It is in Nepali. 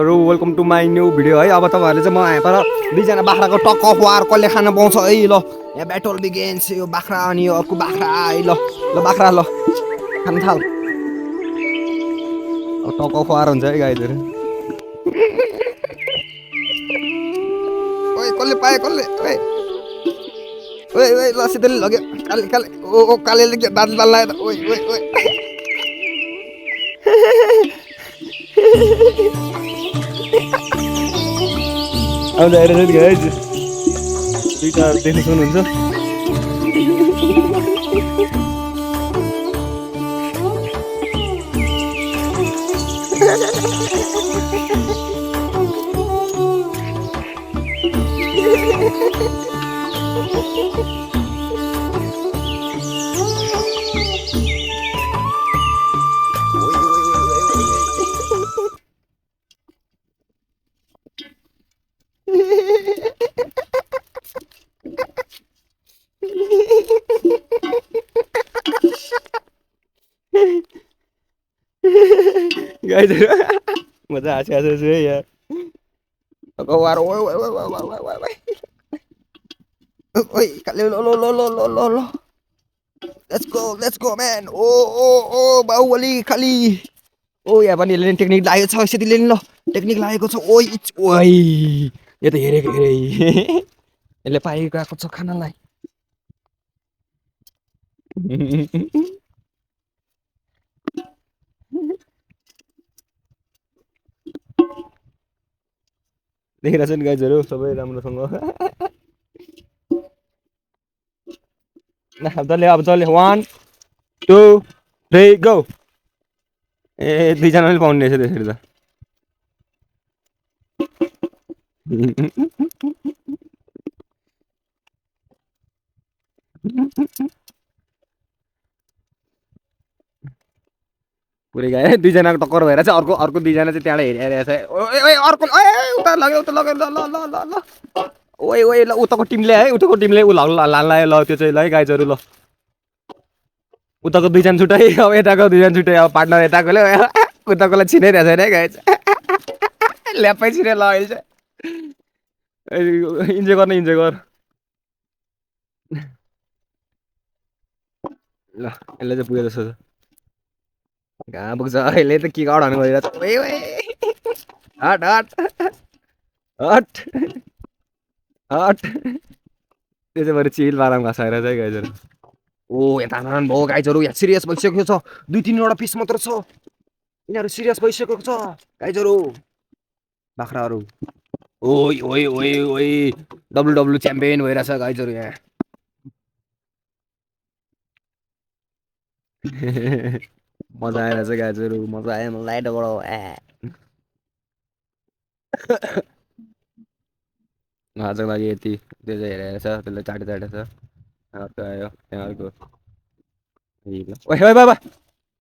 Welcome to my new video है। अब तपाईँहरूले चाहिँ म यहाँ पर दुईजना बाख्राको टक्क खुवार कसले खान पाउँछ है। ल यहाँ ब्याटल बिगेन्स। यो बाख्रा अनि यो अर्को बाख्रा है। ल ल बाख्रा ल खान थाल। अब टक्क खुवार हुन्छ है गाईहरू। ओए कसले पाए कसले ओए ओए ओए ल सिधै लग्यो काले काले ओ कालेले दाँत लगायो त ओए ओए ओए अब हेरेर गाइज दुईटा देख्न सक्नुहुन्छ। गाइज मजा हाँसी हाँसी है यार। वार ओए ओए ओए ओए ओए ओए ओए काले लो लो लो लो लो लो लो लेट्स गो म्यान। ओ ओ ओ बाहुबली खाली ओ यहाँ पनि यसले टेक्निक लागेको छ। यसरी नि ल टेक्निक लागेको छ। ओइ ओइ यो त हेरेको हेरे यसले पाएको आएको छ खानालाई। देखिरहेको छ नि गाइजहरू सबै राम्रोसँग। अब चल्यो 1 2 3 गो। ए दुईजनाले पाउने रहेछ त्यसरी त। पुरै गयो दुईजनाको टक्कर भएर चाहिँ अर्को अर्को दुईजना चाहिँ त्यहाँबाट हेरिरहेको छ। ओए अर्को उता लग्यो उता लग्यो ल ल ल ल ल ओए ओए ल उताको टिमले है उताको टिमले ऊ लायो ल त्यो चाहिँ ल है गाइजहरू। ल उताको दुईजना छुट्टै अब यताको दुईजना छुट्टै। अब पार्टनर यताकोले उताकोलाई छिनाइरहेको छैन है गाइज। ल्याप्पै छिने ल अहिले चाहिँ इन्जोय गर्न इन्जोय गर। ल यसले चाहिँ पुगेको जस्तो छ। कहाँ पुग्छ अहिले त के गाड हानु भइरहेको छ। हट हट हट हट त्यो चाहिँ बरु चिल बाराम घाँस आएर चाहिँ गाइजहरू। ओ यता भयो गाइजहरू। यहाँ सिरियस भइसकेको छ। 2-3वटा पिस मात्र छ। यिनीहरू सिरियस भइसकेको छ गाइजहरू बाख्राहरू। ओइ ओइ ओइ ओइ डब्लु च्याम्पियन भइरहेछ गाइजहरू यहाँ। मजा आएर चाहिँ गाइजहरू मजा आयो मलाई डबल आजको लागि यति। त्यो चाहिँ हेरेको छ त्यसले चाटेको छ। अर्को आयो त्यहाँ अर्को ओइ बाबा